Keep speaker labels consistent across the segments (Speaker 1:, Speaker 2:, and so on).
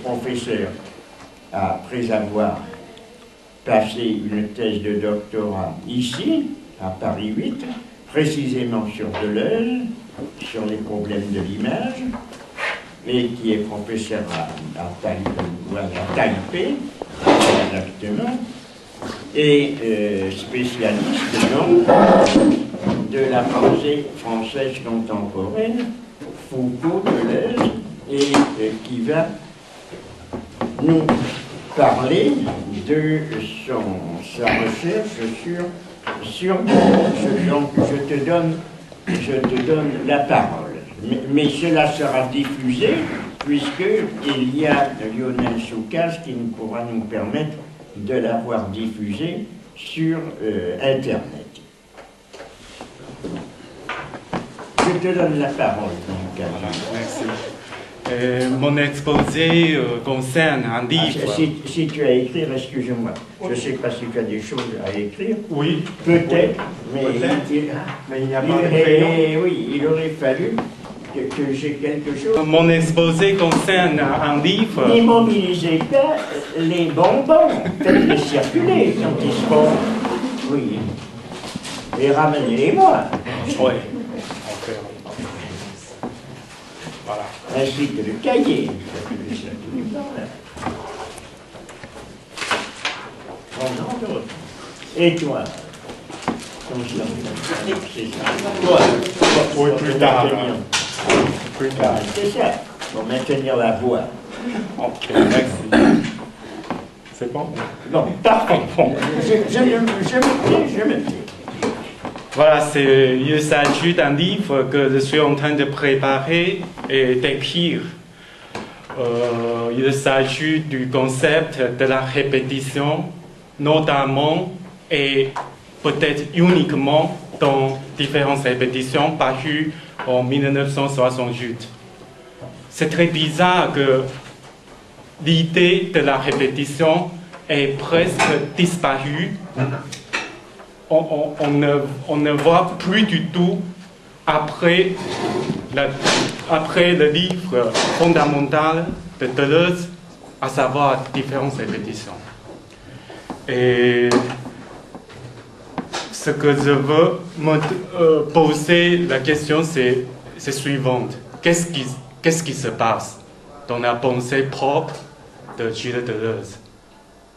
Speaker 1: professeur, après avoir passé une thèse de doctorat ici, à Paris 8, précisément sur Deleuze, sur les problèmes de l'image, et qui est professeur à Taipei, exactement, et spécialiste donc de la pensée française contemporaine, Foucault, Deleuze, et qui va nous parler de sa recherche sur donc je te donne la parole. Mais cela sera diffusé puisqu'il y a Lionel Soukas qui pourra nous permettre de l'avoir diffusé sur Internet. Je te donne la parole, donc.
Speaker 2: Merci. Mon exposé concerne un livre.
Speaker 1: Si tu as à écrire, excuse-moi, je ne sais pas si tu as des choses à écrire.
Speaker 2: Oui.
Speaker 1: Peut-être, mais
Speaker 2: il n'y a pas de crayon.
Speaker 1: Oui, il aurait fallu que j'ai quelque chose.
Speaker 2: Mon exposé concerne un livre.
Speaker 1: N'immobilisez pas les bonbons, faites-les circuler quand ils seront. Oui. Et ramenez-les-moi.
Speaker 2: Oui.
Speaker 1: Voilà. Ainsi que le cahier. Et toi? C'est ça. Toi.
Speaker 2: Oui, plus tard.
Speaker 1: Plus tard. C'est ça. Pour maintenir la voix.
Speaker 2: Ok, merci. C'est bon?
Speaker 1: Non, parfait. Je me tais.
Speaker 2: Voilà, il s'agit d'un livre que je suis en train de préparer et d'écrire. Il s'agit du concept de la répétition, notamment et peut-être uniquement dans différentes répétitions parues en 1968. C'est très bizarre que l'idée de la répétition est presque disparue. On ne voit plus du tout après le livre fondamental de Deleuze, à savoir différentes répétitions. Et ce que je veux me poser, la question c'est suivante. Qu'est-ce qui se passe dans la pensée propre de Gilles Deleuze?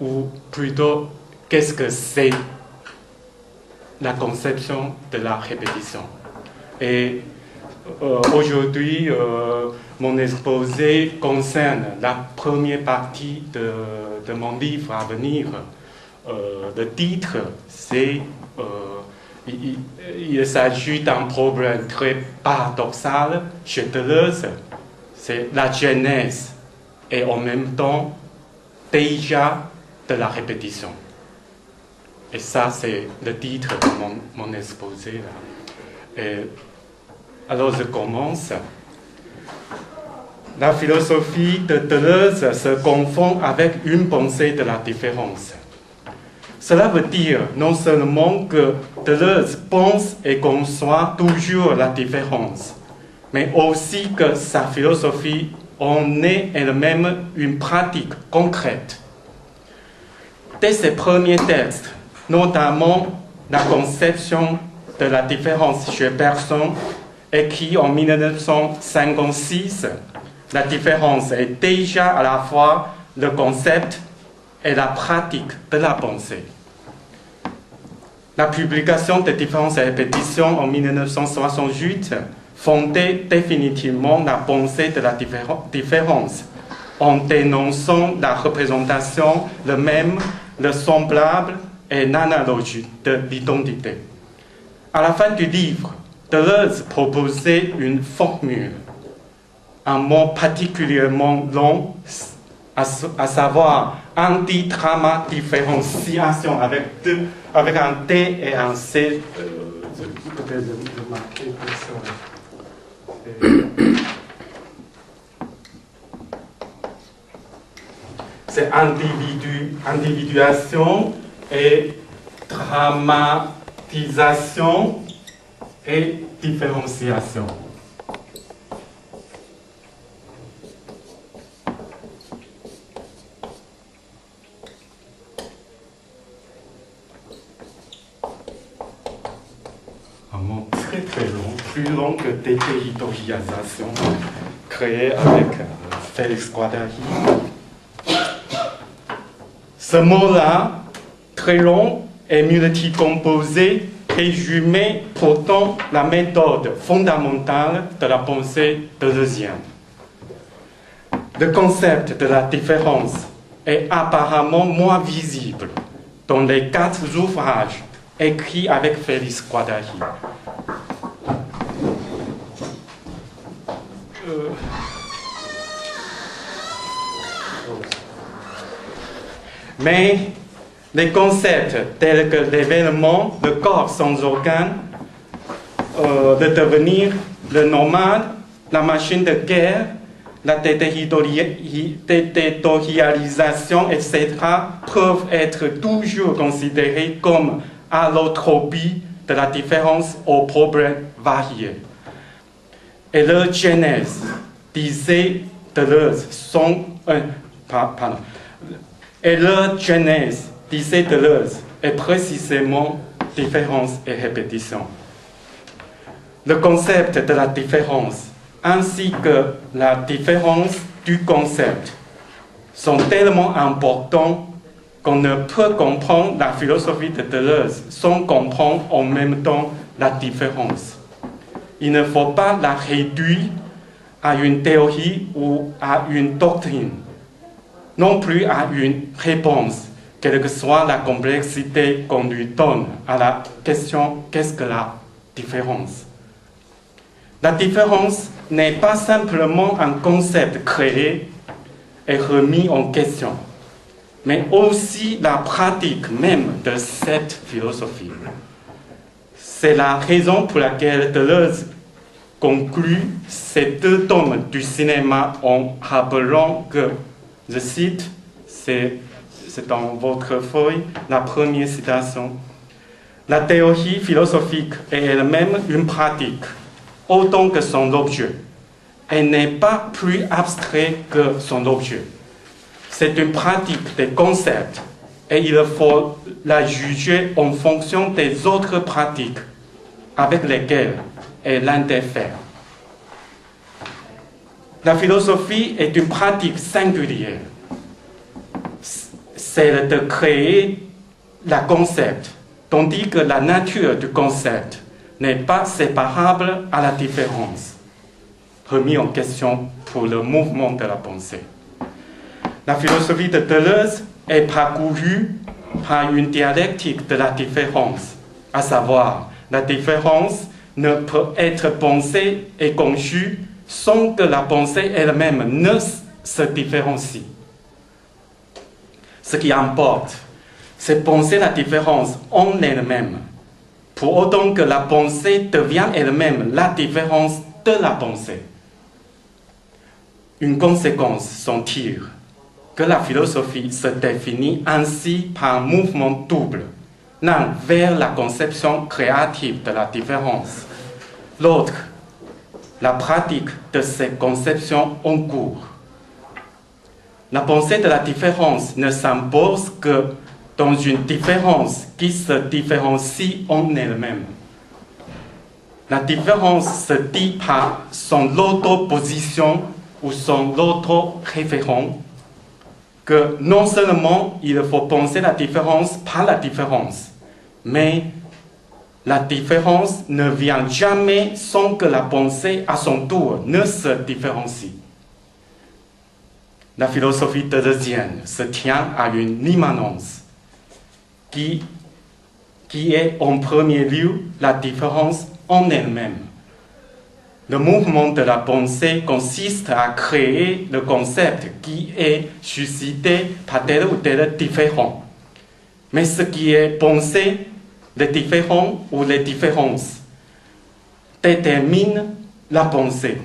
Speaker 2: Ou plutôt, qu'est-ce que c'est la conception de la répétition? Et aujourd'hui, mon exposé concerne la première partie de mon livre à venir. Le titre, c'est il s'agit d'un problème très paradoxal chez Deleuze. C'est la genèse et en même temps déjà de la répétition. Et ça, c'est le titre de mon exposé. Alors, je commence. La philosophie de Deleuze se confond avec une pensée de la différence. Cela veut dire non seulement que Deleuze pense et conçoit toujours la différence, mais aussi que sa philosophie en est elle-même une pratique concrète. Dès ses premiers textes, notamment la conception de la différence chez Bergson, écrit en 1956, la différence est déjà à la fois le concept et la pratique de la pensée. La publication de différentes répétitions en 1968 fondait définitivement la pensée de la différence, en dénonçant la représentation, le même, le semblable et l'analogie de l'identité. À la fin du livre, Deleuze proposait une formule, un mot particulièrement long, à savoir anti-drama-différenciation avec un T et un C. Peut-être je marquer c'est individuation et dramatisation et différenciation. plus long que déterritorialisation créée avec Félix Guattari. Ce mot-là, très long et multicomposé, résumait pourtant la méthode fondamentale de la pensée deleuzienne. Le concept de la différence est apparemment moins visible dans les 4 ouvrages écrits avec Félix Guattari. Mais les concepts tels que l'événement, le corps sans organes, le devenir, le nomade, la machine de guerre, la déterritorialisation, etc., peuvent être toujours considérés comme allotropie de la différence aux problèmes variés. Et leur genèse, disait Deleuze, est précisément différence et répétition. Le concept de la différence ainsi que la différence du concept sont tellement importants qu'on ne peut comprendre la philosophie de Deleuze sans comprendre en même temps la différence. Il ne faut pas la réduire à une théorie ou à une doctrine, non plus à une réponse, quelle que soit la complexité qu'on lui donne à la question « qu'est-ce que la différence ?» La différence n'est pas simplement un concept créé et remis en question, mais aussi la pratique même de cette philosophie. C'est la raison pour laquelle Deleuze conclut ces 2 tomes du cinéma en rappelant que, je cite, c'est dans votre feuille, la première citation, la théorie philosophique est elle-même une pratique, autant que son objet. Elle n'est pas plus abstrait que son objet. C'est une pratique des concepts et il faut la juger en fonction des autres pratiques avec lesquelles elle interfère. La philosophie est une pratique singulière. C'est de créer la concept, tandis que la nature du concept n'est pas séparable à la différence, remis en question pour le mouvement de la pensée. La philosophie de Deleuze est parcourue par une dialectique de la différence, à savoir, la différence ne peut être pensée et conçue sans que la pensée elle-même ne se différencie. Ce qui importe, c'est penser la différence en elle-même, pour autant que la pensée devienne elle-même la différence de la pensée. Une conséquence s'en tire que la philosophie se définit ainsi par un mouvement double, l'un vers la conception créative de la différence, l'autre, la pratique de ces conceptions en cours. La pensée de la différence ne s'impose que dans une différence qui se différencie en elle-même. La différence se dit par son auto-position ou son auto-référent, que non seulement il faut penser la différence par la différence, mais la différence ne vient jamais sans que la pensée à son tour ne se différencie. La philosophie deleuzienne se tient à une immanence qui est en premier lieu la différence en elle-même. Le mouvement de la pensée consiste à créer le concept qui est suscité par tel ou tel différent. Mais ce qui est pensé, les différents ou les différences, détermine la pensée.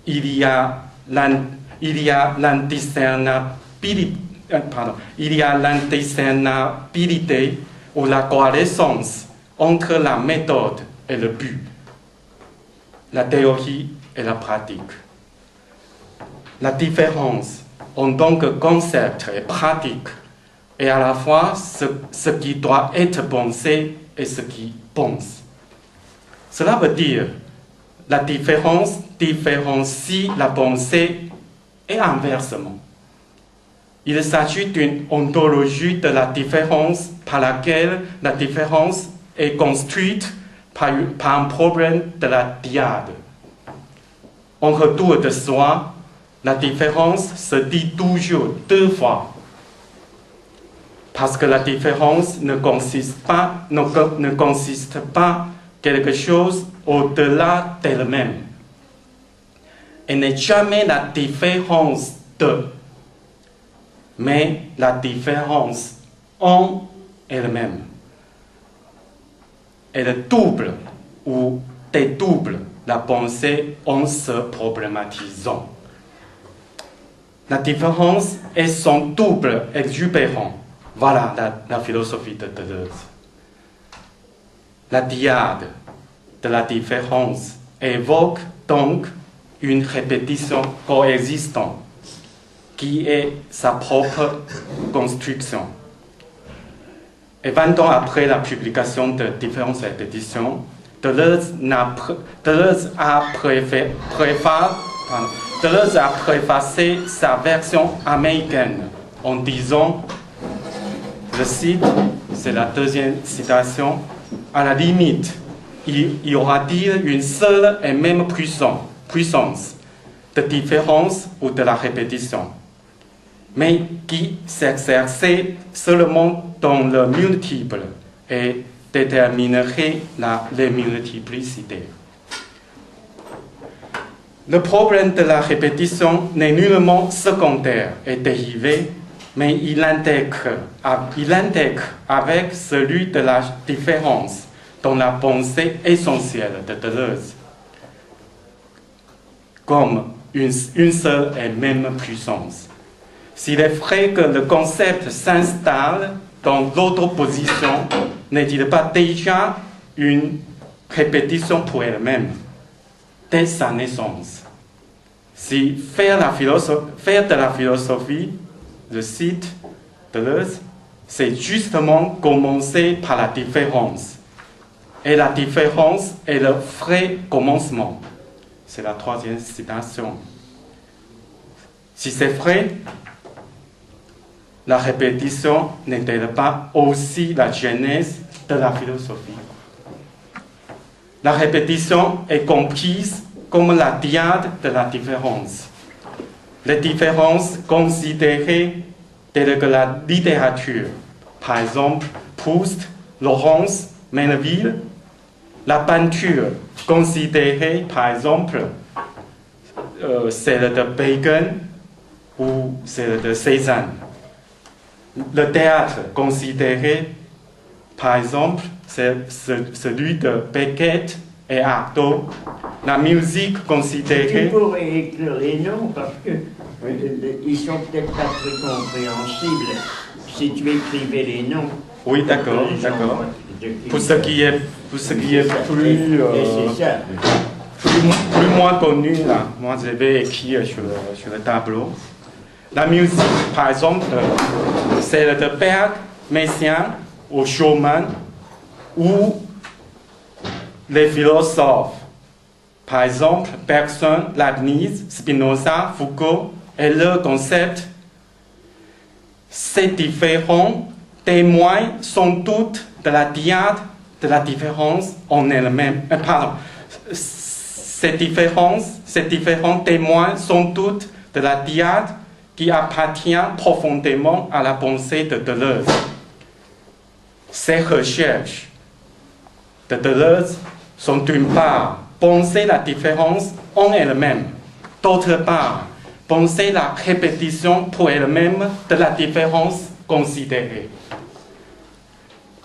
Speaker 2: Il y a l'indiscernabilité ou la coalescence entre la méthode et le but, la théorie et la pratique. La différence en tant que concept et pratique est à la fois ce qui doit être pensé et ce qui pense. Cela veut dire la différence différencie la pensée et inversement. Il s'agit d'une ontologie de la différence par laquelle la différence est construite par un problème de la dyade. En retour de soi, la différence se dit toujours deux fois. Parce que la différence ne consiste pas quelque chose au-delà d'elle-même. Elle n'est jamais la différence de, mais la différence en elle-même. Elle double ou dédouble la pensée en se problématisant. La différence est son double exubérant. Voilà la philosophie de Deleuze. La dyade de la différence évoque donc une répétition coexistante qui est sa propre construction. Et 20 ans après la publication de Différence et répétition, Deleuze a préfacé sa version américaine en disant, je cite, c'est la deuxième citation, à la limite, il y aura-t-il une seule et même puissance de différence ou de la répétition, mais qui s'exerçait seulement dans le multiple et déterminerait les multiplicités. Le problème de la répétition n'est nullement secondaire et dérivé, mais il intègre avec celui de la différence dans la pensée essentielle de Deleuze, comme une seule et même puissance. S'il est vrai que le concept s'installe dans l'autre position, n'est-il pas déjà une répétition pour elle-même, dès sa naissance? Si faire de la philosophie, je cite Deleuze, c'est justement commencer par la différence. Et la différence est le vrai commencement. C'est la troisième citation. Si c'est vrai, la répétition n'est-elle pas aussi la genèse de la philosophie? La répétition est comprise comme la dyade de la différence. Les différences considérées telles que la littérature, par exemple Proust, Laurence, Menneville, la peinture considérée par exemple celle de Bacon ou celle de Cézanne, le théâtre considéré par exemple celui de Beckett et Artaud, la musique considérée...
Speaker 1: Tu pourrais écrire les noms parce que ils sont peut-être pas très compréhensibles si tu écrivais les noms.
Speaker 2: Oui, d'accord. Pour ce qui est plus moins connu, là, moi je vais écrire sur le tableau. La musique, par exemple, c'est de Berg, Messiaen ou Schumann, ou les philosophes, par exemple, Bergson, Leibniz, Spinoza, Foucault, et leur concept. Ces différents témoignent sans doute de la dyade de la différence en elle-même. Ces différents témoignent sans doute de la dyade qui appartient profondément à la pensée de Deleuze. Ces recherches de Deleuze sont d'une part penser la différence en elle-même, d'autre part penser la répétition pour elle-même de la différence considérée.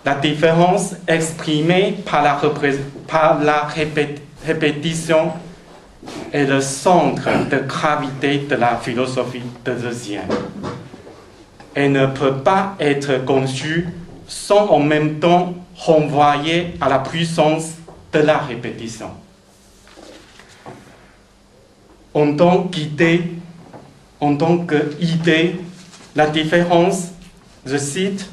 Speaker 2: La différence exprimée par la répétition est le centre de gravité de la philosophie deleuzienne. Elle ne peut pas être conçue sans en même temps renvoyer à la puissance de la répétition. En tant qu'idée, la différence, je cite,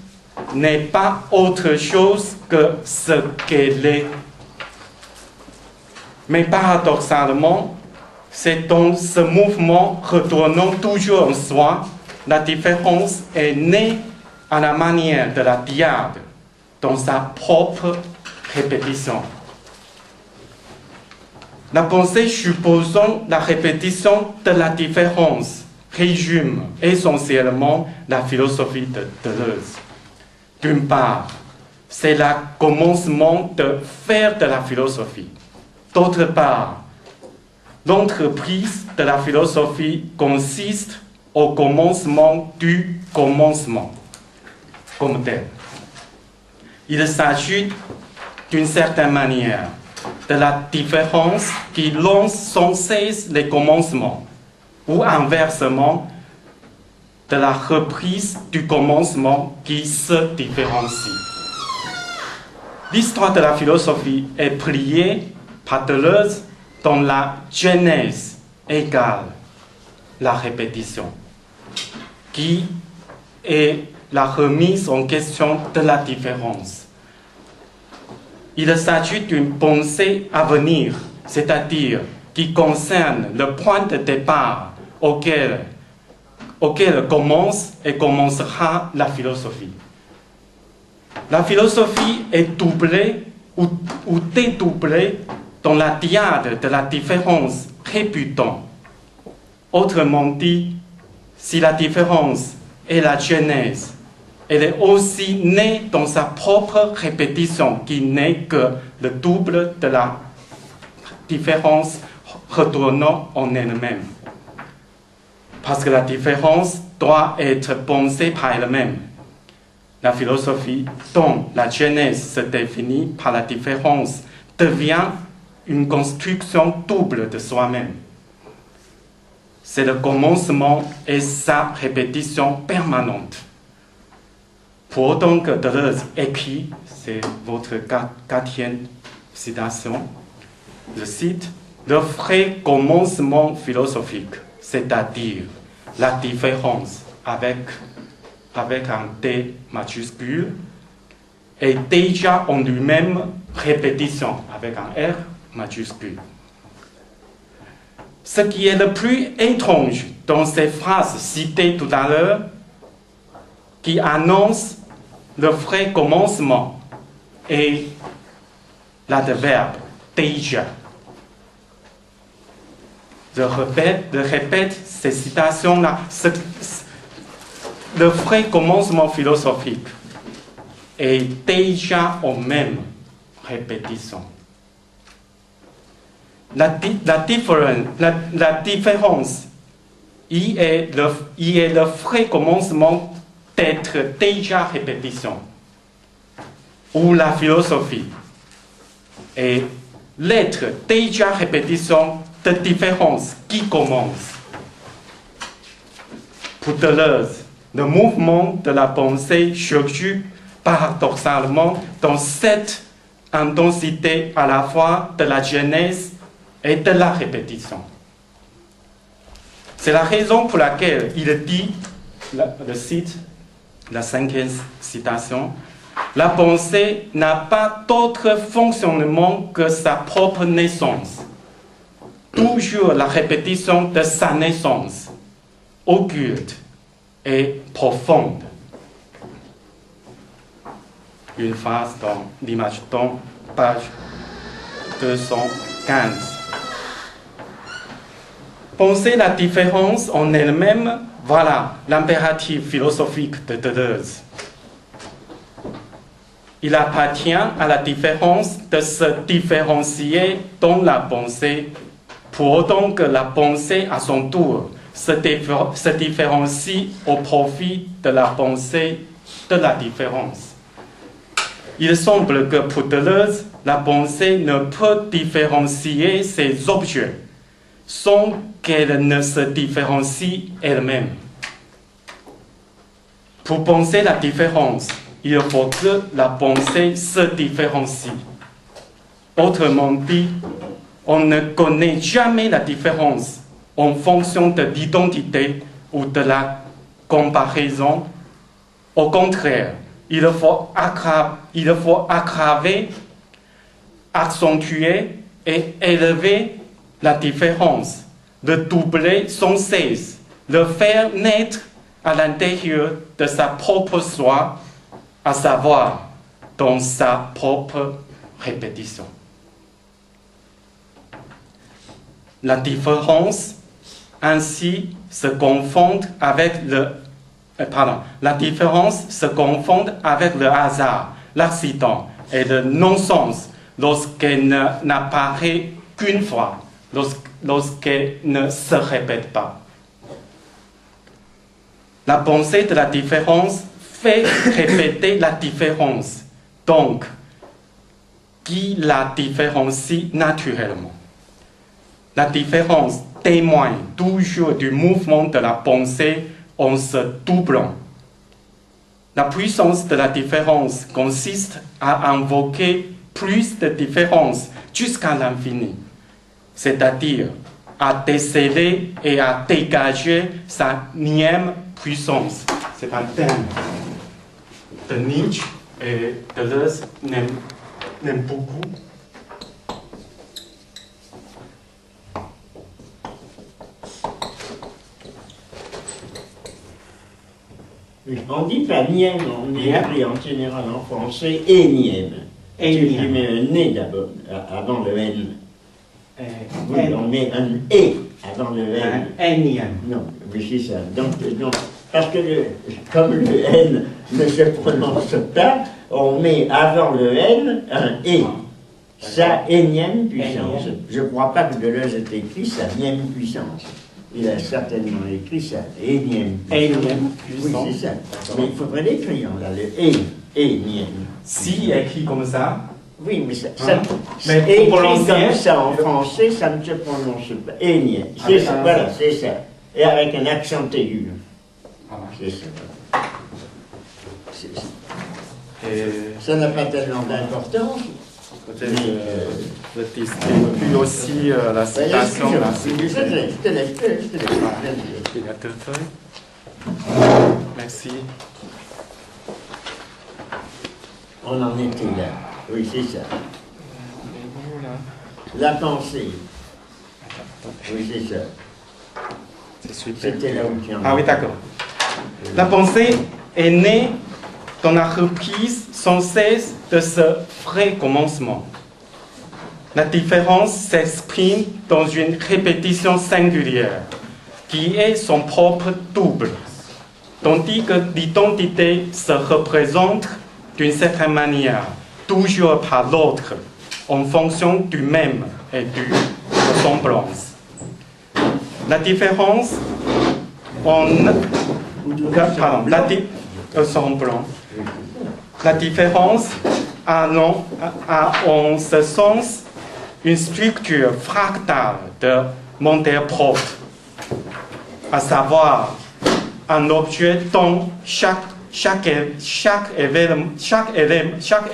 Speaker 2: n'est pas autre chose que ce qu'elle est. Mais paradoxalement, c'est dans ce mouvement retournant toujours en soi, la différence est née à la manière de la diade, dans sa propre répétition. La pensée supposant la répétition de la différence résume essentiellement la philosophie de Deleuze. D'une part, c'est le commencement de faire de la philosophie. D'autre part, l'entreprise de la philosophie consiste au commencement du commencement, comme tel. Il s'agit, d'une certaine manière, de la différence qui lance sans cesse les commencements, ou inversement, de la reprise du commencement qui se différencie. L'histoire de la philosophie est pliée par Deleuze dans la genèse égale la répétition, qui est la remise en question de la différence. Il s'agit d'une pensée à venir, c'est-à-dire qui concerne le point de départ auquel commence et commencera la philosophie. La philosophie est doublée ou dédoublée dans la diade de la différence réputant. Autrement dit, si la différence est la genèse, elle est aussi née dans sa propre répétition, qui n'est que le double de la différence retournant en elle-même. Parce que la différence doit être pensée par elle-même. La philosophie, dont la genèse se définit par la différence, devient une construction double de soi-même. C'est le commencement et sa répétition permanente. Pour autant que Deleuze écrit, c'est votre quatrième citation, je cite, « Le vrai commencement philosophique, c'est-à-dire la différence avec un T majuscule, est déjà en lui-même répétition avec un R majuscule. » Ce qui est le plus étrange dans ces phrases citées tout à l'heure, qui annoncent le vrai commencement, est l'adverbe déjà. Je répète ces citations-là. Le vrai commencement philosophique est déjà en même répétition. La différence y est le vrai commencement d'être déjà répétition, ou la philosophie est l'être déjà répétition de différence qui commence. Pour Deleuze, le mouvement de la pensée surgit paradoxalement dans cette intensité à la fois de la genèse et de la répétition. C'est la raison pour laquelle il dit, le cite, la cinquième citation, « La pensée n'a pas d'autre fonctionnement que sa propre naissance. Toujours la répétition de sa naissance, occulte et profonde. » Une phrase dans l'image d'Homme, page 215. Penser la différence en elle-même, voilà l'impératif philosophique de Deleuze. Il appartient à la différence de se différencier dans la pensée, pour autant que la pensée, à son tour, se différencie au profit de la pensée de la différence. Il semble que pour Deleuze, la pensée ne peut différencier ses objets sans qu'elle ne se différencie elle-même. Pour penser la différence, il faut que la pensée se différencie. Autrement dit, on ne connaît jamais la différence en fonction de l'identité ou de la comparaison. Au contraire, il faut aggraver, accentuer et élever la différence, le doubler sans cesse, le faire naître à l'intérieur de sa propre soi, à savoir dans sa propre répétition. La différence ainsi se confond avec la différence se confond avec le hasard, l'accident et le non-sens lorsqu'elle n'apparaît qu'une fois, lorsqu'elle ne se répète pas. La pensée de la différence fait répéter la différence, donc qui la différencie naturellement. La différence témoigne toujours du mouvement de la pensée en se doublant. La puissance de la différence consiste à invoquer plus de différences jusqu'à l'infini, c'est-à-dire à déceler et à dégager sa nième puissance. C'est un thème de Nietzsche et Deleuze n'aime beaucoup.
Speaker 1: On dit pas nième, on écrit en général en français énième. Tu mets un né d'abord, avant le N. Oui, on met un E avant le N.
Speaker 2: Un énième.
Speaker 1: Non, oui, c'est ça. Donc, parce que comme le N ne se prononce pas, on met avant le N un E. Sa énième puissance. Je ne crois pas que Deleuze ait écrit sa nième puissance. Il a certainement écrit ça, énième puissance. Oui, c'est ça. Mais il faudrait l'écrire, là, le énième.
Speaker 2: Si écrit comme ça.
Speaker 1: Oui, mais ça
Speaker 2: mais
Speaker 1: écrit comme ça en français, ça ne se prononce pas. Énième. C'est ça, voilà, c'est ça. Et avec un accent aigu. C'est ça. Ça n'a pas tellement d'importance.
Speaker 2: Peut-être le distribue aussi la citation.
Speaker 1: Je te laisse.
Speaker 2: Il y a 2 feuilles. Merci.
Speaker 1: On en était là. Oui, c'est ça. La pensée. Oui, c'est ça.
Speaker 2: C'est super.
Speaker 1: C'était là où tu en
Speaker 2: Ah oui, d'accord. La pensée est née dans la reprise sans cesse de ce vrai commencement. La différence s'exprime dans une répétition singulière, qui est son propre double, tandis que l'identité se représente d'une certaine manière, toujours par l'autre, en fonction du même et du ressemblance. La différence La différence a en ce sens une structure fractale de Monteil-Proft, à savoir un objet dont chaque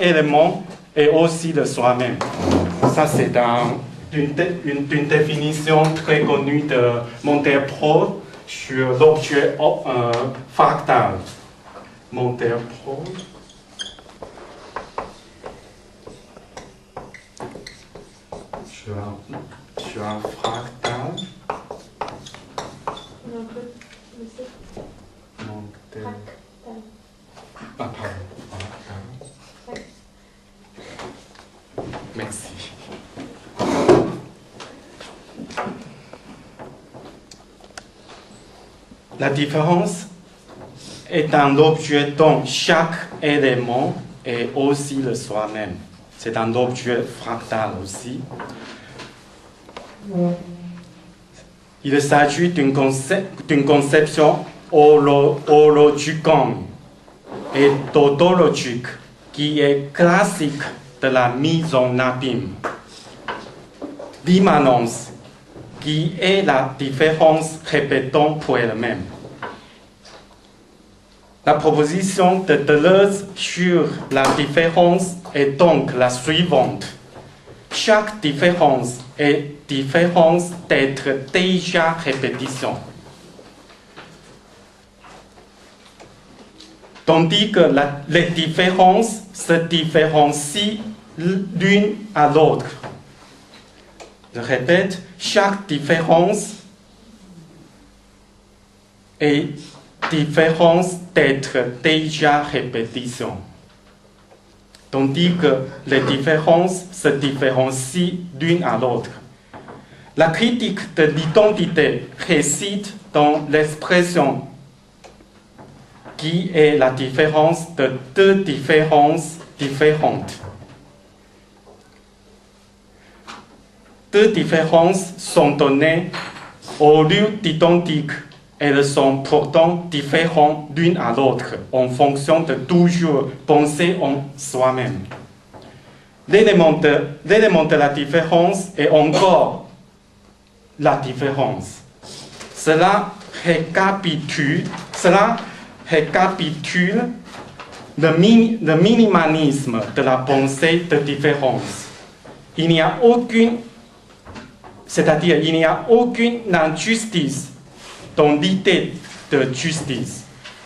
Speaker 2: élément est aussi de soi-même. Ça, c'est une définition très connue de Monteil-Proft sur l'objet fractal. Monteil-Proft. Sur un fractal. Merci. La différence est un objet dont chaque élément est aussi le soi-même. C'est un objet fractal aussi. Il s'agit d'une conception hologicum et tautologique qui est classique de la mise en abîme. L'immanence, qui est la différence répétant pour elle-même. La proposition de Deleuze sur la différence est donc la suivante. Chaque différence est différence d'être déjà répétition. Tandis que les différences se différencient l'une à l'autre. Je répète, chaque différence est différence d'être déjà répétition. Tandis que les différences se différencient d'une à l'autre. La critique de l'identité réside dans l'expression qui est la différence de deux différences différentes. Deux différences sont données au lieu d'identiques. Elles sont pourtant différentes l'une à l'autre en fonction de toujours penser en soi-même. L'élément de la différence est encore la différence. Cela récapitule le minimalisme de la pensée de différence. Il n'y a aucune injustice dans l'idée de justice,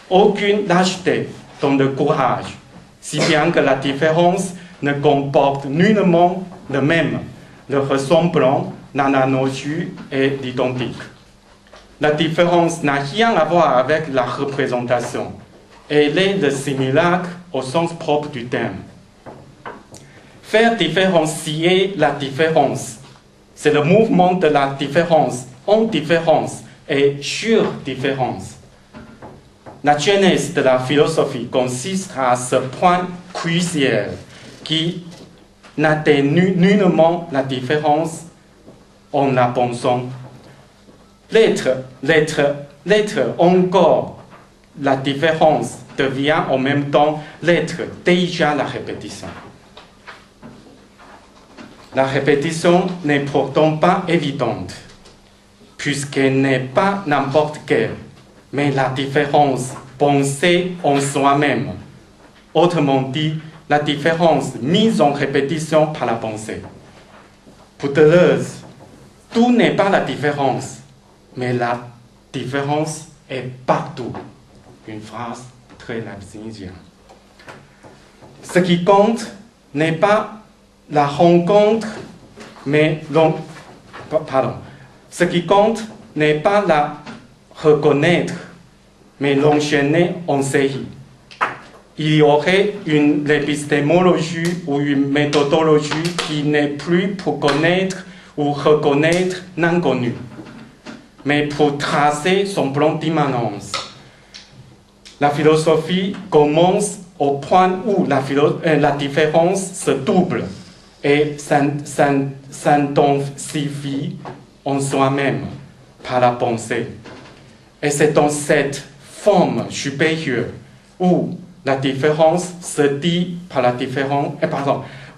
Speaker 2: aucune lâcheté dans le courage, si bien que la différence ne comporte nullement le même, le ressemblant, l'analogie et l'identique. La différence n'a rien à voir avec la représentation. Elle est le simulacre au sens propre du terme. Faire différencier la différence, c'est le mouvement de la différence en différence et sur différence. La genèse de la philosophie consiste à ce point crucial qui n'atténue nullement la différence en la pensant. L'être encore la différence devient en même temps l'être déjà la répétition. La répétition n'est pourtant pas évidente, puisqu'elle n'est pas n'importe quelle, mais la différence pensée en soi-même. Autrement dit, la différence mise en répétition par la pensée. Pour Deleuze, tout n'est pas la différence, mais la différence est partout. Une phrase très leibnizienne. Ce qui compte n'est pas la rencontre, ce qui compte n'est pas la reconnaître, mais l'enchaîner en série. Il y aurait une épistémologie ou une méthodologie qui n'est plus pour connaître ou reconnaître l'inconnu, mais pour tracer son plan d'immanence. La philosophie commence au point où la différence se double et s'intensifie en soi-même par la pensée. Et c'est dans cette forme supérieure où la différence se dit par la différence,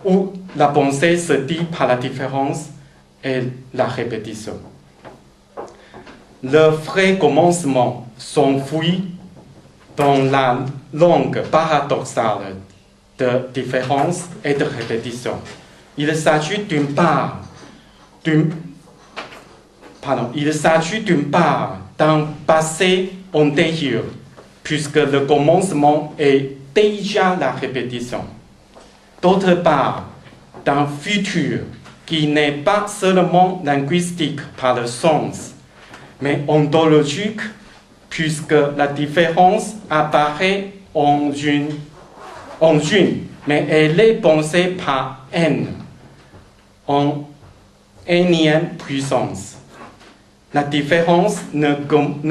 Speaker 2: où la pensée se dit par la différence et la répétition. Le vrai commencement s'enfuit dans la langue paradoxale de différence et de répétition. Il s'agit d'une part d'un passé antérieur, puisque le commencement est déjà la répétition. D'autre part, d'un futur qui n'est pas seulement linguistique par le sens, mais ontologique, puisque la différence apparaît en une, mais elle est pensée par n, en énième puissance. La différence ne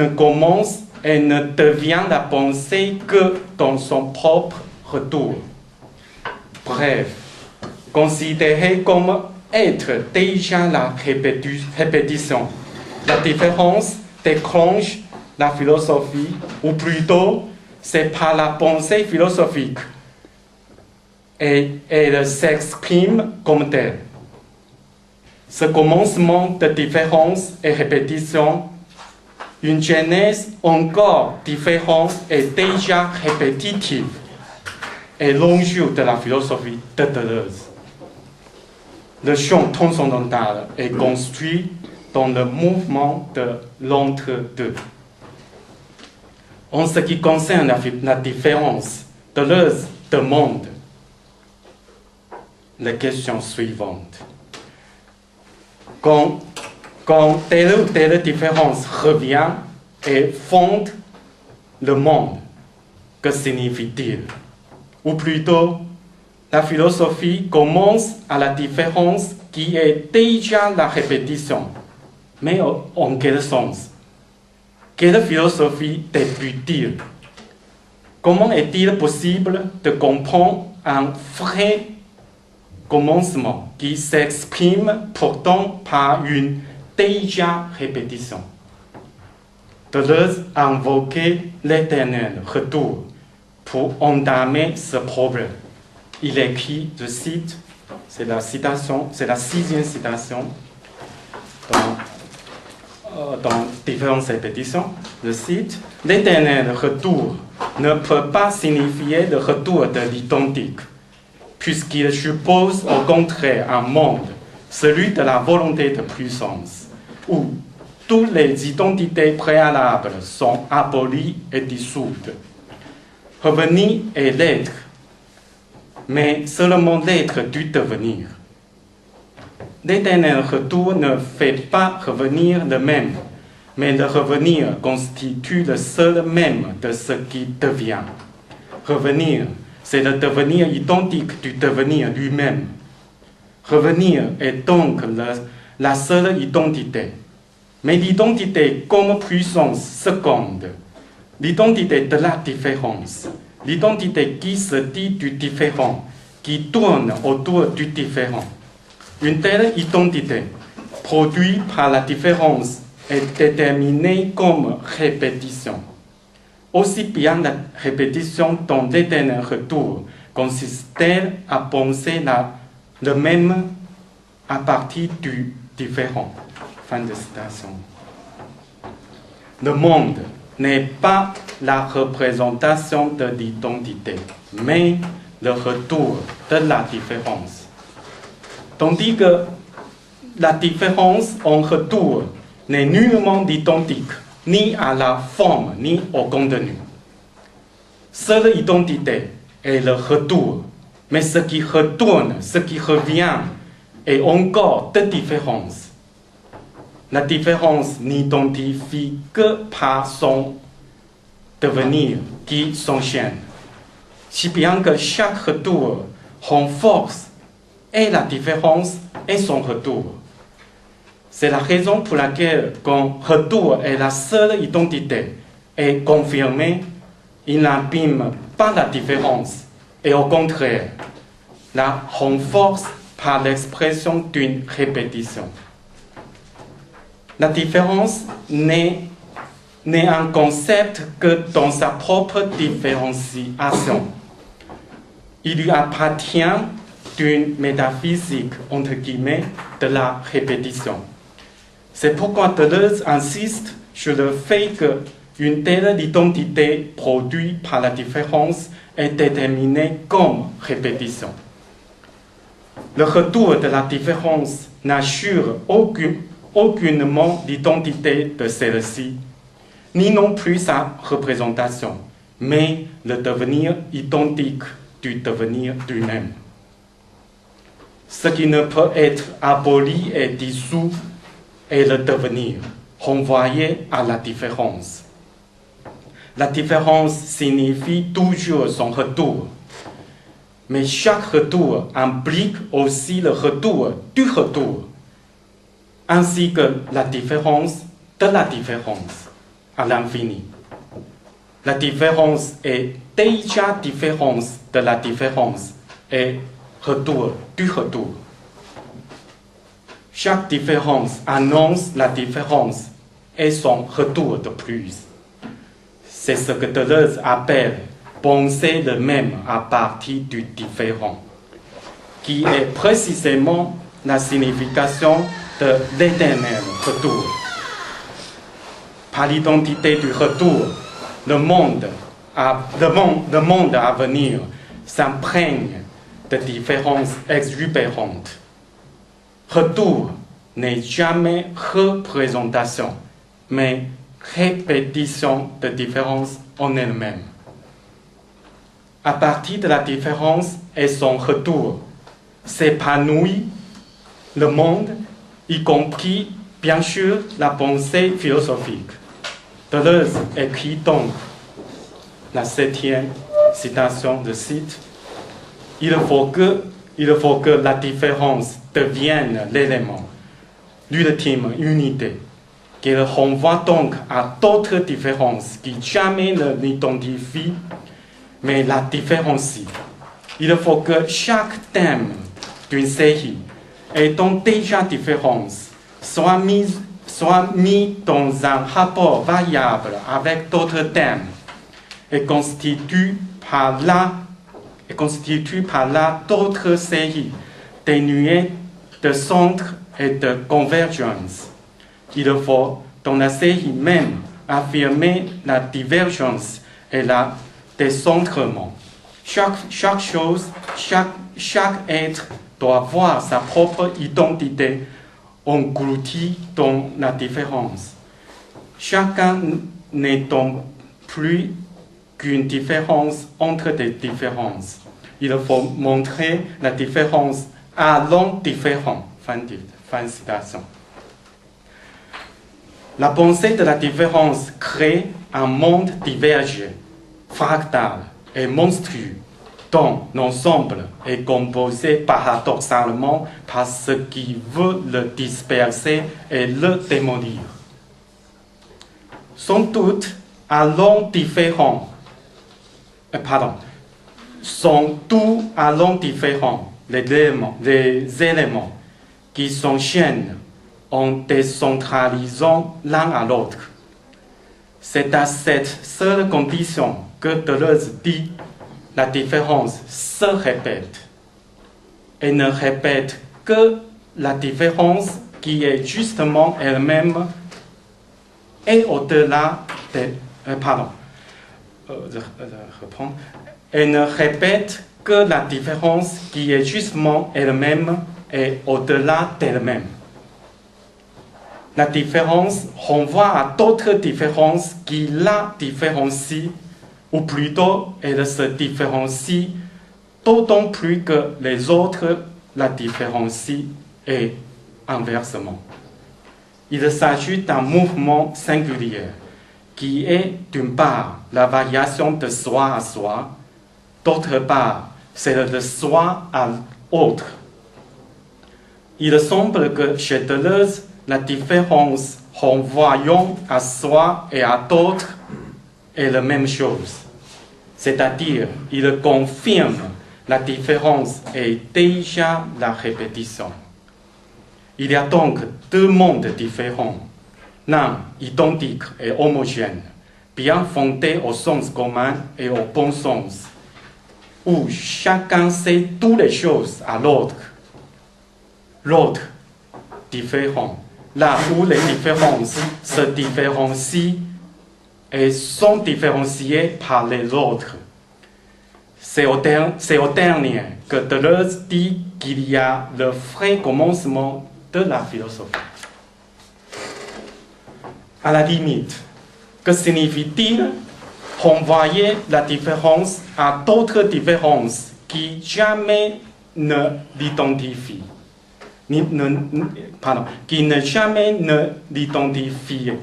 Speaker 2: commence et ne devient la pensée que dans son propre retour. Bref, considérée comme être déjà la répétition, la différence déclenche la philosophie, ou plutôt, c'est par la pensée philosophique, et elle s'exprime comme telle. Ce commencement de différence et répétition, une genèse encore différente et déjà répétitive, est l'enjeu de la philosophie de Deleuze. Le champ transcendantal est construit dans le mouvement de l'entre-deux. En ce qui concerne la différence, Deleuze demande les questions suivantes. quand telle ou telle différence revient et fonde le monde, que signifie-t-il? Ou plutôt, la philosophie commence à la différence qui est déjà la répétition. Mais en quel sens? Quelle philosophie débute-t-il? Comment est-il possible de comprendre un vrai commencement qui s'exprime pourtant par une déjà répétition? Deleuze a invoqué l'éternel retour pour entamer ce problème. Il écrit, je cite, c'est la 6e citation dans différentes répétitions, je cite, l'éternel retour ne peut pas signifier le retour de l'identique, puisqu'il suppose au contraire un monde, celui de la volonté de puissance, où toutes les identités préalables sont abolies et dissoutes. Revenir est l'être, mais seulement l'être du devenir. L'éternel retour ne fait pas revenir le même, mais le revenir constitue le seul même de ce qui devient. Revenir, c'est le devenir identique du devenir lui-même. Revenir est donc la seule identité. Mais l'identité comme puissance seconde, l'identité de la différence, l'identité qui se dit du différent, qui tourne autour du différent. Une telle identité, produite par la différence, est déterminée comme répétition. Aussi bien la répétition dans l'éternel retour consiste-t-elle à penser le même à partir du différent. Fin de citation. Le monde n'est pas la représentation de l'identité, mais le retour de la différence. Tandis que la différence en retour n'est nullement identique, ni à la forme, ni au contenu. Seule identité est le retour, mais ce qui retourne, ce qui revient, est encore de différence. La différence n'identifie que par son devenir qui s'enchaîne, si bien que chaque retour renforce et la différence et son retour. C'est la raison pour laquelle, quand retour est la seule identité est confirmée, il n'abîme pas la différence et au contraire, la renforce par l'expression d'une répétition. La différence n'est un concept que dans sa propre différenciation. Il lui appartient d'une métaphysique, entre guillemets, de la répétition. C'est pourquoi Deleuze insiste sur le fait qu'une telle identité produite par la différence est déterminée comme répétition. Le retour de la différence n'assure aucunement l'identité de celle-ci, ni non plus sa représentation, mais le devenir identique du devenir lui-même. Ce qui ne peut être aboli et dissous est le devenir, renvoyé à la différence. La différence signifie toujours son retour, mais chaque retour implique aussi le retour du retour, ainsi que la différence de la différence à l'infini. La différence est déjà différence de la différence et retour du retour. Chaque différence annonce la différence et son retour de plus. C'est ce que Deleuze appelle penser le même à partir du différent, qui est précisément la signification de l'éternel retour. Par l'identité du retour, le monde à venir s'imprègne de différences exubérantes. Retour n'est jamais représentation, mais répétition de différences en elle-même. À partir de la différence et son retour, s'épanouit le monde y compris, bien sûr, la pensée philosophique. Deleuze écrit donc la 7e citation de cite. Il faut que la différence devienne l'élément, l'ultime unité, qu'elle renvoie donc à d'autres différences qui jamais ne l'identifient, mais la différencient. Il faut que chaque thème d'une série étant déjà différence soit mis dans un rapport variable avec d'autres thèmes et constitue par là d'autres séries dénuées de centre et de convergence. Il faut, dans la série même, affirmer la divergence et le décentrement. Chaque chose, chaque être doit voir sa propre identité engloutie dans la différence. Chacun n'est donc plus qu'une différence entre des différences. Il faut montrer la différence allant différent. Fin citation. La pensée de la différence crée un monde divergé, fractal et monstrueux, dont l'ensemble est composé paradoxalement par ce qui veut le disperser et le démolir. Sont tous allant différents, les éléments qui s'enchaînent en décentralisant l'un à l'autre. C'est à cette seule condition que Deleuze dit la différence se répète. Et ne répète que la différence qui est justement elle-même et au-delà Elle ne répète que la différence qui est justement elle-même et au-delà d'elle-même. La différence renvoie à d'autres différences qui la différencient, ou plutôt elle se différencie d'autant plus que les autres la différencient et inversement. Il s'agit d'un mouvement singulier qui est d'une part la variation de soi à soi, d'autre part c'est le de soi à l'autre. Il semble que chez Deleuze, la différence renvoyant à soi et à d'autres est la même chose. C'est-à-dire, il confirme la différence et déjà la répétition. Il y a donc deux mondes différents, l'un identique et homogène, bien fondé au sens commun et au bon sens, où chacun sait toutes les choses à l'autre. L'autre, différent, là où les différences se différencient et sont différenciées par les autres. C'est au dernier que Deleuze dit qu'il y a le vrai commencement de la philosophie. À la limite, que signifie-t-il renvoyer la différence à d'autres différences qui jamais ne l'identifient, qui ne jamais ne l'identifient?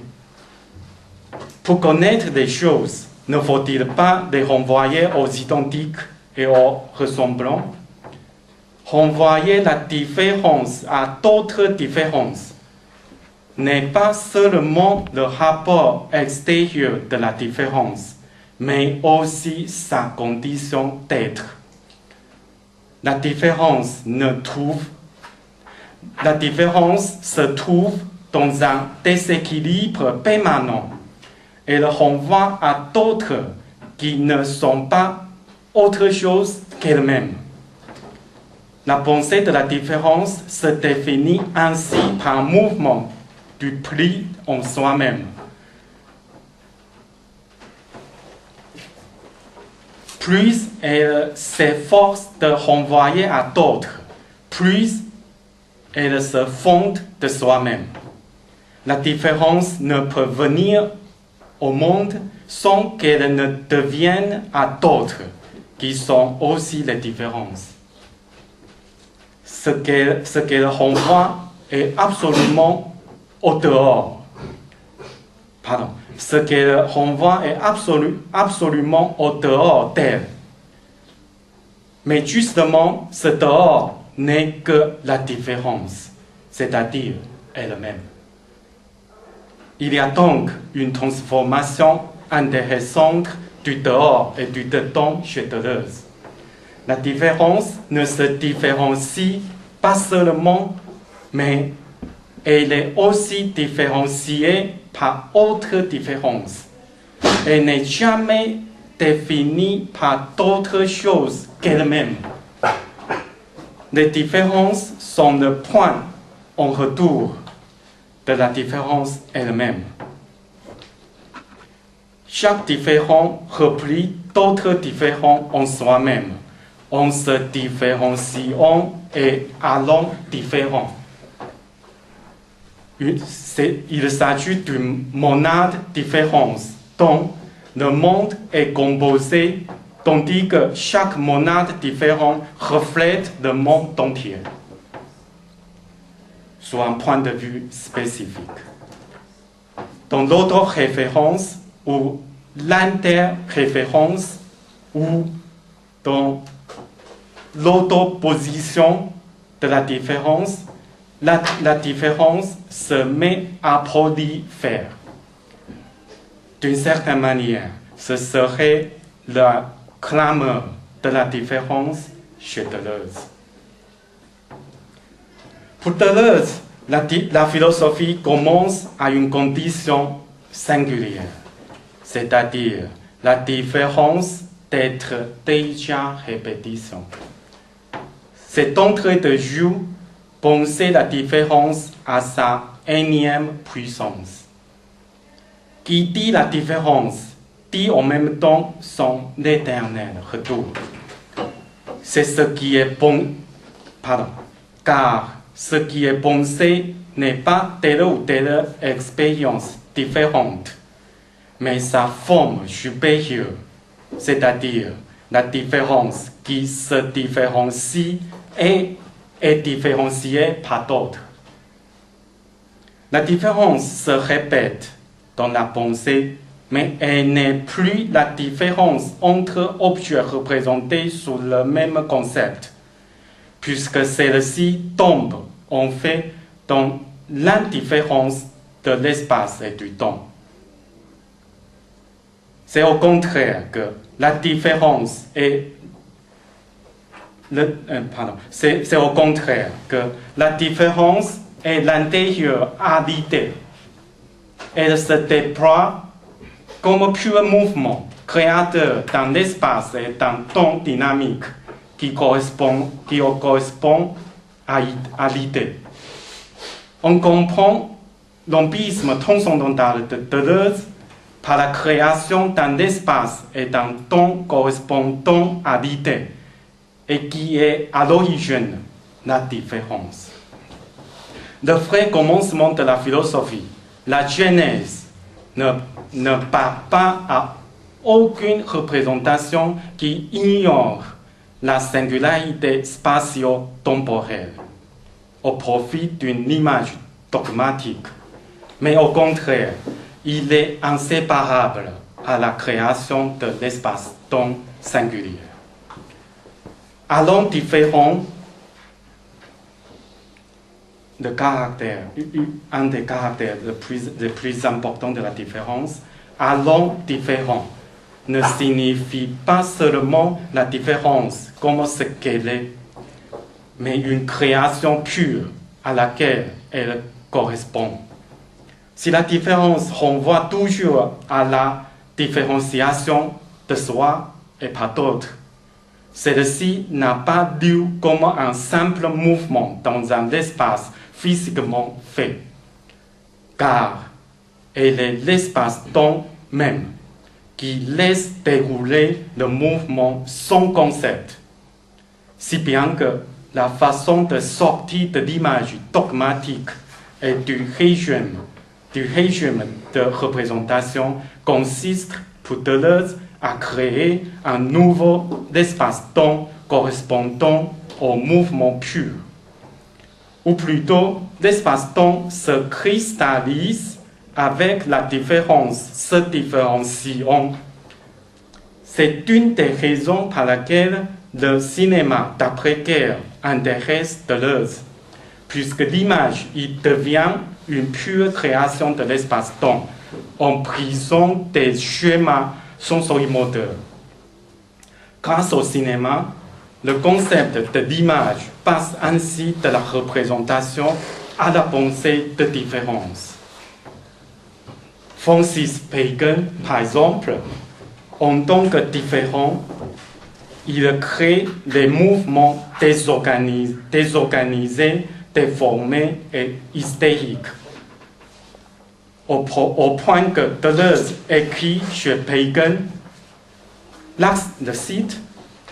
Speaker 2: Pour connaître les choses, ne faut-il pas les renvoyer aux identiques et aux ressemblants? Renvoyer la différence à d'autres différences n'est pas seulement le rapport extérieur de la différence, mais aussi sa condition d'être. La différence se trouve dans un déséquilibre permanent. Elle renvoie à d'autres qui ne sont pas autre chose qu'elle-même. La pensée de la différence se définit ainsi par un mouvement du pli en soi-même. Plus elle s'efforce de renvoyer à d'autres, plus elle se fonde de soi-même. La différence ne peut venir au monde sans qu'elle ne devienne à d'autres, qui sont aussi les différences. Ce qu'elle renvoie est absolument au dehors. Pardon. Ce qu'elle renvoie est absolument au dehors d'elle. Mais justement, ce dehors n'est que la différence, c'est-à-dire elle-même. Il y a donc une transformation intéressante du dehors et du dedans chez Deleuze. La différence ne se différencie pas seulement, mais elle est aussi différenciée par autres différences. Elle n'est jamais définie par d'autres choses qu'elle-même. Les différences sont le point en retour de la différence elle-même. Chaque différent replie d'autres différents en soi-même, en se différenciant et allant différent. Il s'agit d'une monade différence dont le monde est composé, tandis que chaque monade différente reflète le monde entier, sur un point de vue spécifique. Dans l'auto-référence ou l'inter-référence ou dans l'auto-position de la différence, la différence se met à proliférer. D'une certaine manière, ce serait la clameur de la différence chez Deleuze. Pour Deleuze, la philosophie commence à une condition singulière, c'est-à-dire la différence d'être déjà répétition. Cette entrée de jeu penser la différence à sa énième puissance. Qui dit la différence dit en même temps son éternel retour. C'est ce qui est bon, car ce qui est pensé n'est pas telle ou telle expérience différente, mais sa forme supérieure, c'est-à-dire la différence qui se différencie et est différenciée par d'autres. La différence se répète dans la pensée, mais elle n'est plus la différence entre objets représentés sous le même concept, puisque celle-ci tombe en fait dans l'indifférence de l'espace et du temps. C'est au contraire que la différence est c'est au contraire que la différence est l'intérieur à l'idée. Elle se déploie comme pur mouvement créateur dans l'espace et dans le temps dynamique qui correspond à l'idée. On comprend l'empirisme transcendantal de Deleuze par la création d'un espace et d'un temps correspondant à l'idée, et qui est à l'origine la différence. Le vrai commencement de la philosophie, la genèse, ne part pas à aucune représentation qui ignore la singularité spatio-temporelle au profit d'une image dogmatique, mais au contraire, il est inséparable à la création de l'espace-temps singulier. Allant différent, un des caractères les plus importants de la différence, allant différent ne signifie pas seulement la différence comme ce qu'elle est, mais une création pure à laquelle elle correspond. Si la différence renvoie toujours à la différenciation de soi et par d'autres, celle-ci n'a pas lieu comme un simple mouvement dans un espace physiquement fait, car elle est l'espace-temps même qui laisse dérouler le mouvement sans concept, si bien que la façon de sortir de l'image dogmatique et du régime de représentation consiste pour Deleuze à créer un nouveau espace-temps correspondant au mouvement pur. ou plutôt l'espace-temps se cristallise avec la différence, se différenciant. C'est une des raisons par laquelle le cinéma d'après-guerre intéresse Deleuze, puisque l'image il devient une pure création de l'espace-temps, en brisant des schémas sensorimoteurs. Grâce au cinéma, le concept de l'image passe ainsi de la représentation à la pensée de différence. Francis Bacon, par exemple, en tant que différent, il crée des mouvements désorganisés, déformés et hystériques. Au point que Deleuze écrit chez Bacon, le site,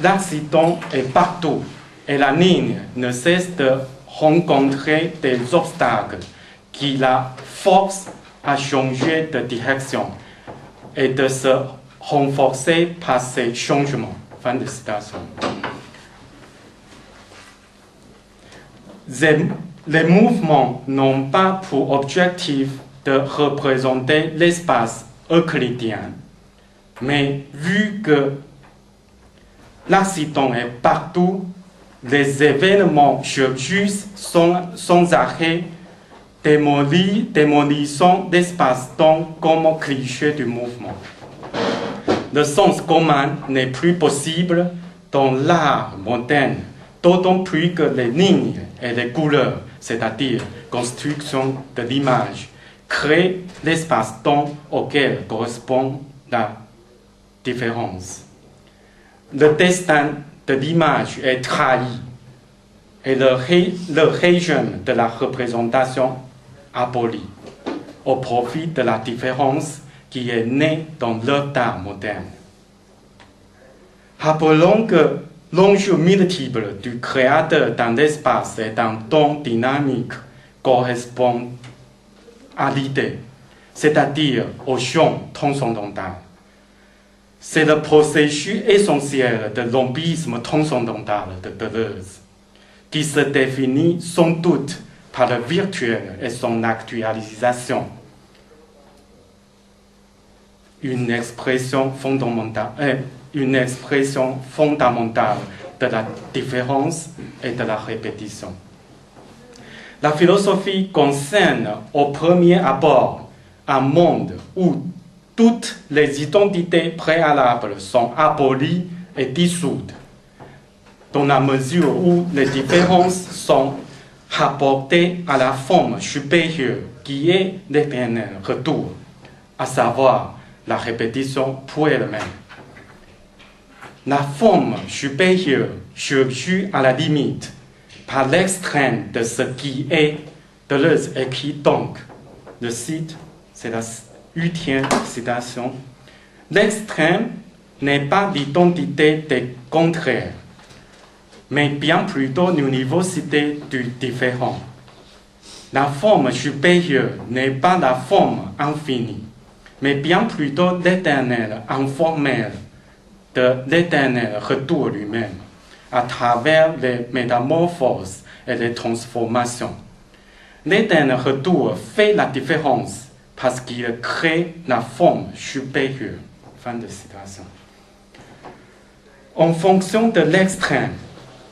Speaker 2: l'accident est partout et la ligne ne cesse de rencontrer des obstacles qui la forcent à changer de direction et de se renforcer par ces changements. Fin de citation. Les mouvements n'ont pas pour objectif de représenter l'espace euclidien, mais vu que l'accident est partout, les événements surgissent sans arrêt, démolissant l'espace-temps comme cliché du mouvement. Le sens commun n'est plus possible dans l'art moderne, d'autant plus que les lignes et les couleurs, c'est-à-dire construction de l'image, créent l'espace-temps auquel correspond la différence. Le destin de l'image est trahi et le régime de la représentation aboli au profit de la différence qui est née dans l'œuvre d'art moderne. Rappelons que l'enjeu multiple du créateur dans l'espace et dans le temps dynamique correspond à l'idée, c'est-à-dire au champ transcendantal. C'est le processus essentiel de l'ambisme transcendantal de Deleuze, qui se définit sans doute par le virtuel et son actualisation. Une expression fondamentale de la différence et de la répétition. La philosophie concerne au premier abord un monde où toutes les identités préalables sont abolies et dissoutes, dans la mesure où les différences sont rapportées à la forme supérieure qui est l'éternel retour, à savoir la répétition pour elle-même. La forme supérieure surgit à la limite, par l'extrême de ce qui est. Deleuze écrit donc, le cite, c'est la 8e citation, l'extrême n'est pas l'identité des contraires, mais bien plutôt l'universalité du différent. La forme supérieure n'est pas la forme infinie, mais bien plutôt l'éternel informel de l'éternel retour lui-même, à travers les métamorphoses et les transformations. L'éternel retour fait la différence parce qu'il crée la forme supérieure. Fin de citation. En fonction de l'extrême,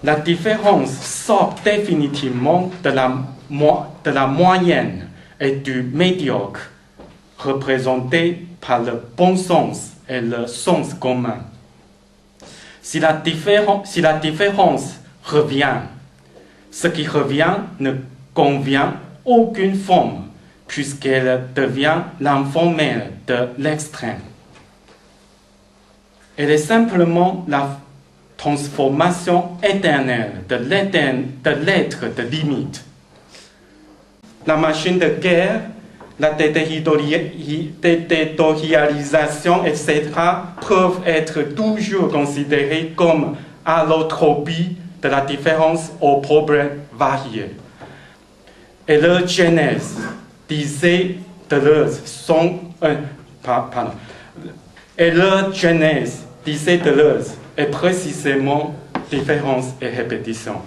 Speaker 2: la différence sort définitivement de la moyenne et du médiocre, représenté par le bon sens et le sens commun. Si la différence revient, ce qui revient ne convient aucune forme, puisqu'elle devient l'informel de l'extrême. Elle est simplement la transformation éternelle de l'être de limite. La machine de guerre, la territorialisation, etc., peuvent être toujours considérées comme allotropie de la différence aux problèmes variés. Et leur genèse, disait Deleuze, est précisément différence et répétition.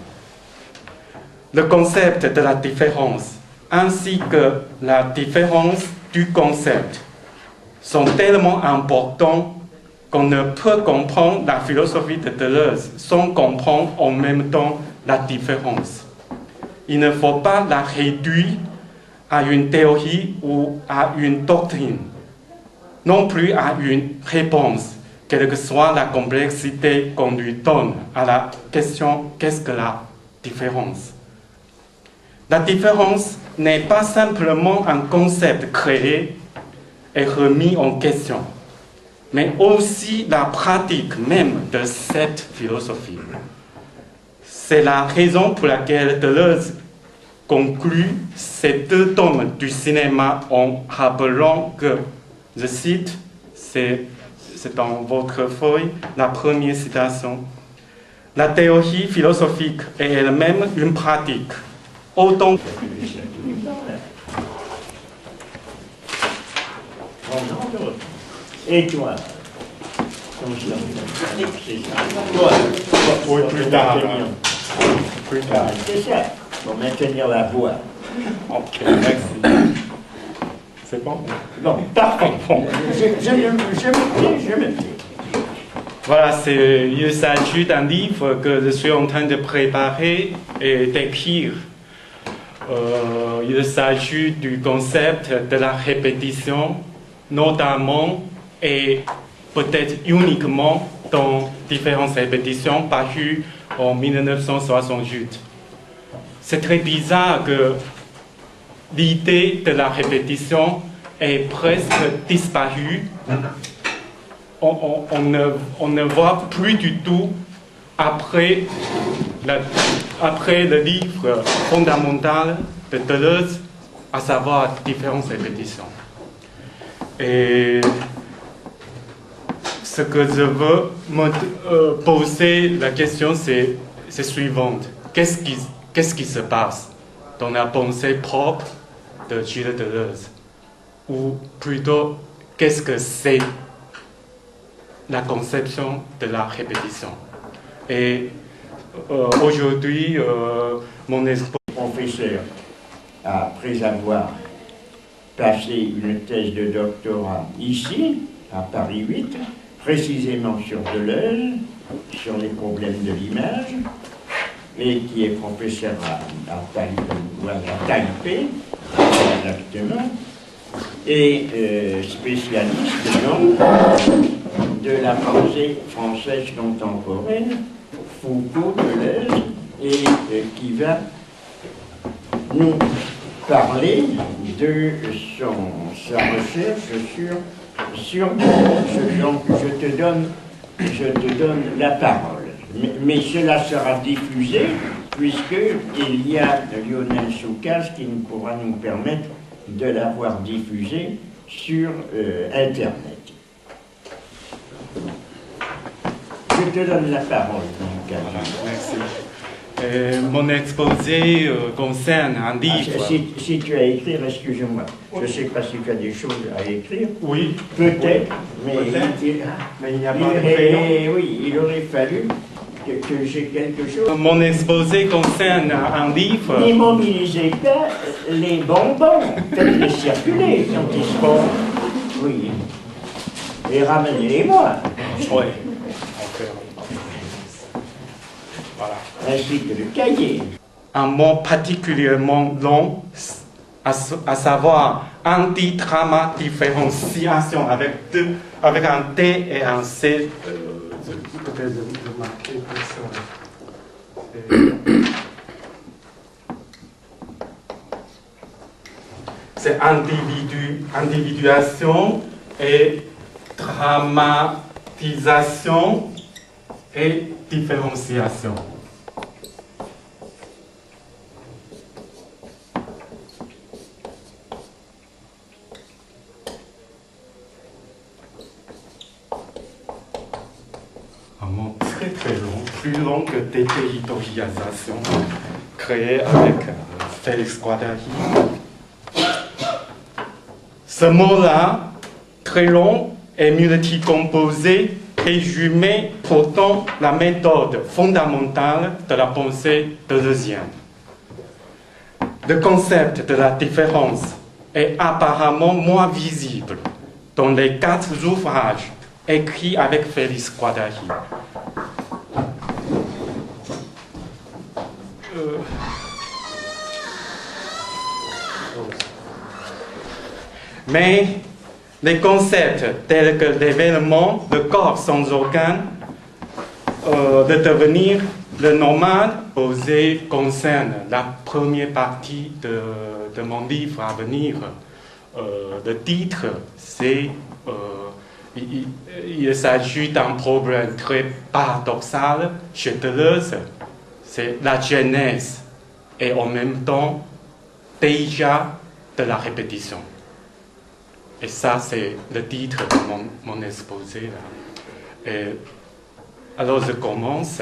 Speaker 2: le concept de la différence ainsi que la différence du concept sont tellement importants qu'on ne peut comprendre la philosophie de Deleuze sans comprendre en même temps la différence. Il ne faut pas la réduire à une théorie ou à une doctrine, non plus à une réponse, quelle que soit la complexité qu'on lui donne à la question « qu'est-ce que la différence ?» La différence n'est pas simplement un concept créé et remis en question, mais aussi la pratique même de cette philosophie. C'est la raison pour laquelle Deleuze conclut ces deux tomes du cinéma en rappelant que, je cite, c'est dans votre feuille, la première citation, la théorie philosophique est elle-même une pratique, autant
Speaker 1: Et toi?
Speaker 2: Oui, plus tard. Plus tard.
Speaker 1: C'est ça, pour maintenir la voix.
Speaker 2: Ok, merci. C'est bon?
Speaker 1: Bon, parfait. Je me tais.
Speaker 2: Voilà, il s'agit d'un livre que je suis en train de préparer et d'écrire. Il s'agit du concept de la répétition, notamment et peut-être uniquement dans différentes répétitions parues en 1968. C'est très bizarre que l'idée de la répétition est presque disparue. On ne voit plus du tout après le livre fondamental de Deleuze, à savoir différentes répétitions. Et ce que je veux me poser la question, c'est suivante. Qu'est-ce qui se passe dans la pensée propre de Gilles Deleuze? Ou plutôt, qu'est-ce que c'est la conception de la répétition? Et aujourd'hui, mon
Speaker 1: professeur, après avoir passé une thèse de doctorat ici, à Paris 8, précisément sur Deleuze, sur les problèmes de l'image, et qui est professeur à Taipei, exactement, et spécialiste donc de la pensée française contemporaine, Foucault, Deleuze, et qui va nous parler de sa recherche sur donc je te donne la parole. Mais cela sera diffusé puisqu'il y a Lionel Soukas qui pourra nous permettre de l'avoir diffusé sur Internet. Je te donne la parole.
Speaker 2: Merci. Mon exposé concerne un livre.
Speaker 1: Si tu as écrit, excuse-moi, je ne sais pas si tu as des choses à écrire.
Speaker 2: Oui.
Speaker 1: Peut-être, mais
Speaker 2: il n'y a pas de crayon.
Speaker 1: Oui, il aurait fallu que j'ai quelque chose.
Speaker 2: Mon exposé concerne un livre.
Speaker 1: N'immobilisez pas les bonbons, faites-les circuler quand ils seront. Oui. Et ramenez-les-moi.
Speaker 2: Oui.
Speaker 1: Voilà. Ainsi que le cahier.
Speaker 2: Un mot particulièrement long, à savoir anti-trama différenciation avec un T et un C. Peut-être de marquer ça. C'est individuation et dramatisation et différenciation. Un mot très très long, plus long que déterritorialisation, créé avec Félix Guattari. Ce mot-là, très long et multicomposé, résumait pourtant la méthode fondamentale de la pensée deleuzienne. Le concept de la différence est apparemment moins visible dans les 4 ouvrages écrits avec Félix Guattari. Mais les concepts tels que l'événement, le corps sans organes, le devenir, le nomade posé concernent la première partie de mon livre à venir. Le titre, c'est il s'agit d'un problème très paradoxal chez Deleuze. C'est la genèse et en même temps déjà de la répétition. Et ça, c'est le titre de mon exposé. Alors, je commence.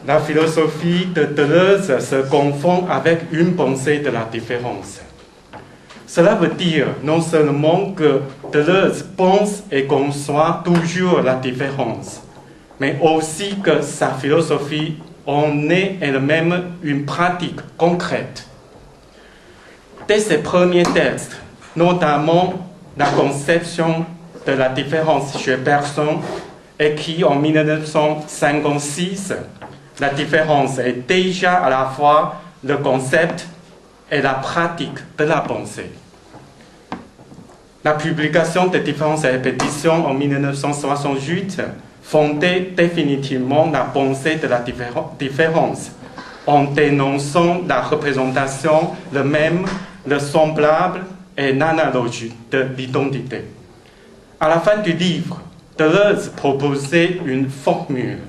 Speaker 2: La philosophie de Deleuze se confond avec une pensée de la différence. Cela veut dire non seulement que Deleuze pense et conçoit toujours la différence, mais aussi que sa philosophie en est elle-même une pratique concrète. Dès ses premiers textes, notamment la conception de la différence chez Bergson, écrit en 1956, la différence est déjà à la fois le concept et la pratique de la pensée. La publication de Différences et répétitions en 1968 fondait définitivement la pensée de la différence en dénonçant la représentation, le même, le semblable et l'analogie de l'identité. À la fin du livre, Deleuze proposait une formule